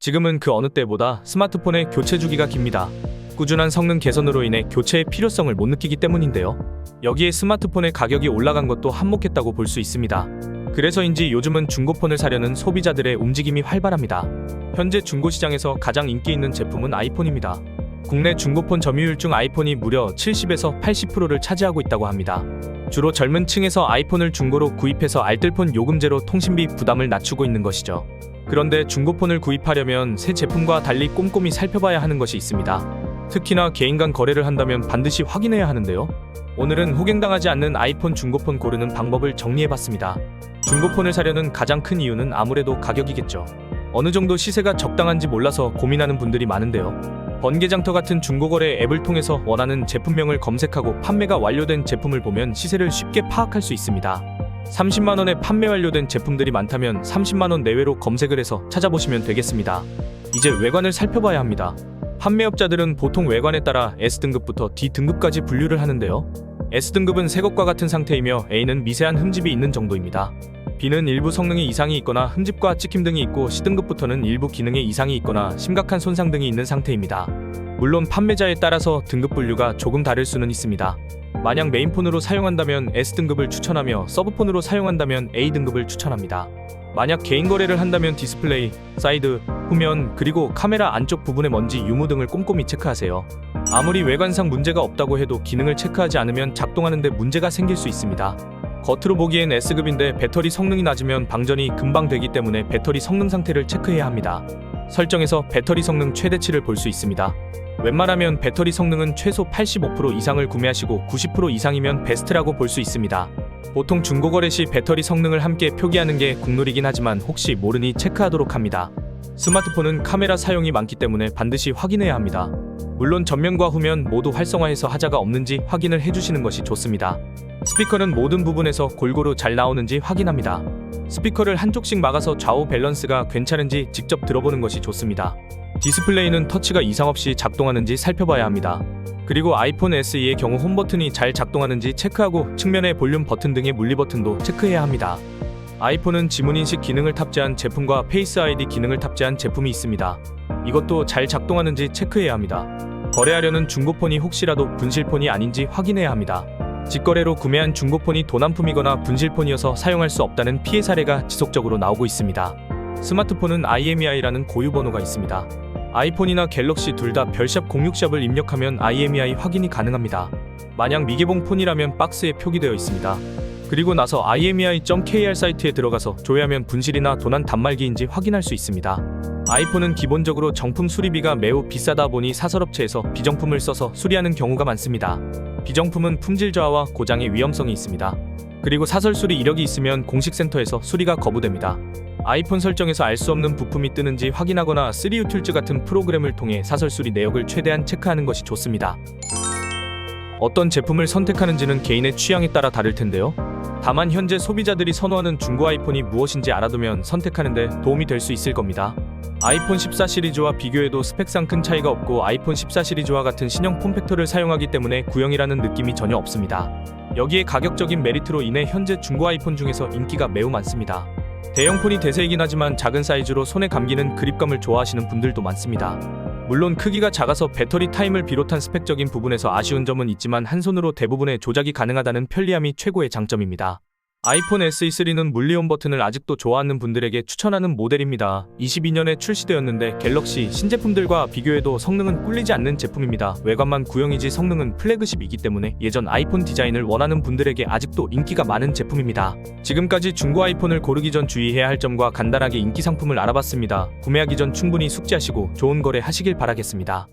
지금은 그 어느 때보다 스마트폰의 교체 주기가 깁니다. 꾸준한 성능 개선으로 인해 교체의 필요성을 못 느끼기 때문인데요. 여기에 스마트폰의 가격이 올라간 것도 한몫했다고 볼 수 있습니다. 그래서인지 요즘은 중고폰을 사려는 소비자들의 움직임이 활발합니다. 현재 중고시장에서 가장 인기 있는 제품은 아이폰입니다. 국내 중고폰 점유율 중 아이폰이 무려 70에서 80%를 차지하고 있다고 합니다. 주로 젊은 층에서 아이폰을 중고로 구입해서 알뜰폰 요금제로 통신비 부담을 낮추고 있는 것이죠. 그런데 중고폰을 구입하려면 새 제품과 달리 꼼꼼히 살펴봐야 하는 것이 있습니다. 특히나 개인 간 거래를 한다면 반드시 확인해야 하는데요. 오늘은 호갱당하지 않는 아이폰 중고폰 고르는 방법을 정리해봤습니다. 중고폰을 사려는 가장 큰 이유는 아무래도 가격이겠죠. 어느 정도 시세가 적당한지 몰라서 고민하는 분들이 많은데요. 번개장터 같은 중고거래 앱을 통해서 원하는 제품명을 검색하고 판매가 완료된 제품을 보면 시세를 쉽게 파악할 수 있습니다. 30만원에 판매 완료된 제품들이 많다면 30만원 내외로 검색을 해서 찾아보시면 되겠습니다. 이제 외관을 살펴봐야 합니다. 판매업자들은 보통 외관에 따라 S등급부터 D등급까지 분류를 하는데요. S등급은 새것과 같은 상태이며 A는 미세한 흠집이 있는 정도입니다. B는 일부 성능에 이상이 있거나 흠집과 찍힘 등이 있고 C등급부터는 일부 기능에 이상이 있거나 심각한 손상 등이 있는 상태입니다. 물론 판매자에 따라서 등급 분류가 조금 다를 수는 있습니다. 만약 메인폰으로 사용한다면 S등급을 추천하며 서브폰으로 사용한다면 A등급을 추천합니다. 만약 개인 거래를 한다면 디스플레이, 사이드, 후면, 그리고 카메라 안쪽 부분의 먼지 유무 등을 꼼꼼히 체크하세요. 아무리 외관상 문제가 없다고 해도 기능을 체크하지 않으면 작동하는 데 문제가 생길 수 있습니다. 겉으로 보기엔 S급인데 배터리 성능이 낮으면 방전이 금방 되기 때문에 배터리 성능 상태를 체크해야 합니다. 설정에서 배터리 성능 최대치를 볼 수 있습니다. 웬만하면 배터리 성능은 최소 85% 이상을 구매하시고 90% 이상이면 베스트라고 볼 수 있습니다. 보통 중고거래 시 배터리 성능을 함께 표기하는 게 국룰이긴 하지만 혹시 모르니 체크하도록 합니다. 스마트폰은 카메라 사용이 많기 때문에 반드시 확인해야 합니다. 물론 전면과 후면 모두 활성화해서 하자가 없는지 확인을 해주시는 것이 좋습니다. 스피커는 모든 부분에서 골고루 잘 나오는지 확인합니다. 스피커를 한쪽씩 막아서 좌우 밸런스가 괜찮은지 직접 들어보는 것이 좋습니다. 디스플레이는 터치가 이상 없이 작동하는지 살펴봐야 합니다. 그리고 아이폰 SE의 경우 홈 버튼이 잘 작동하는지 체크하고 측면의 볼륨 버튼 등의 물리 버튼도 체크해야 합니다. 아이폰은 지문인식 기능을 탑재한 제품과 페이스 아이디 기능을 탑재한 제품이 있습니다. 이것도 잘 작동하는지 체크해야 합니다. 거래하려는 중고폰이 혹시라도 분실폰이 아닌지 확인해야 합니다. 직거래로 구매한 중고폰이 도난품이거나 분실폰이어서 사용할 수 없다는 피해 사례가 지속적으로 나오고 있습니다. 스마트폰은 IMEI라는 고유 번호가 있습니다. 아이폰이나 갤럭시 둘 다 별샵 06샵을 입력하면 IMEI 확인이 가능합니다. 만약 미개봉 폰이라면 박스에 표기되어 있습니다. 그리고 나서 IMEI.kr 사이트에 들어가서 조회하면 분실이나 도난 단말기인지 확인할 수 있습니다. 아이폰은 기본적으로 정품 수리비가 매우 비싸다 보니 사설업체에서 비정품을 써서 수리하는 경우가 많습니다. 비정품은 품질 저하와 고장의 위험성이 있습니다. 그리고 사설 수리 이력이 있으면 공식 센터에서 수리가 거부됩니다. 아이폰 설정에서 알 수 없는 부품이 뜨는지 확인하거나 3U 툴즈 같은 프로그램을 통해 사설 수리 내역을 최대한 체크하는 것이 좋습니다. 어떤 제품을 선택하는지는 개인의 취향에 따라 다를 텐데요. 다만 현재 소비자들이 선호하는 중고 아이폰이 무엇인지 알아두면 선택하는데 도움이 될 수 있을 겁니다. 아이폰 14 시리즈와 비교해도 스펙상 큰 차이가 없고 아이폰 14 시리즈와 같은 신형 폼팩터를 사용하기 때문에 구형이라는 느낌이 전혀 없습니다. 여기에 가격적인 메리트로 인해 현재 중고 아이폰 중에서 인기가 매우 많습니다. 대형폰이 대세이긴 하지만 작은 사이즈로 손에 감기는 그립감을 좋아하시는 분들도 많습니다. 물론 크기가 작아서 배터리 타임을 비롯한 스펙적인 부분에서 아쉬운 점은 있지만 한 손으로 대부분의 조작이 가능하다는 편리함이 최고의 장점입니다. 아이폰 SE3는 물리홈 버튼을 아직도 좋아하는 분들에게 추천하는 모델입니다. 22년에 출시되었는데 갤럭시 신제품들과 비교해도 성능은 꿀리지 않는 제품입니다. 외관만 구형이지 성능은 플래그십이기 때문에 예전 아이폰 디자인을 원하는 분들에게 아직도 인기가 많은 제품입니다. 지금까지 중고 아이폰을 고르기 전 주의해야 할 점과 간단하게 인기 상품을 알아봤습니다. 구매하기 전 충분히 숙지하시고 좋은 거래 하시길 바라겠습니다.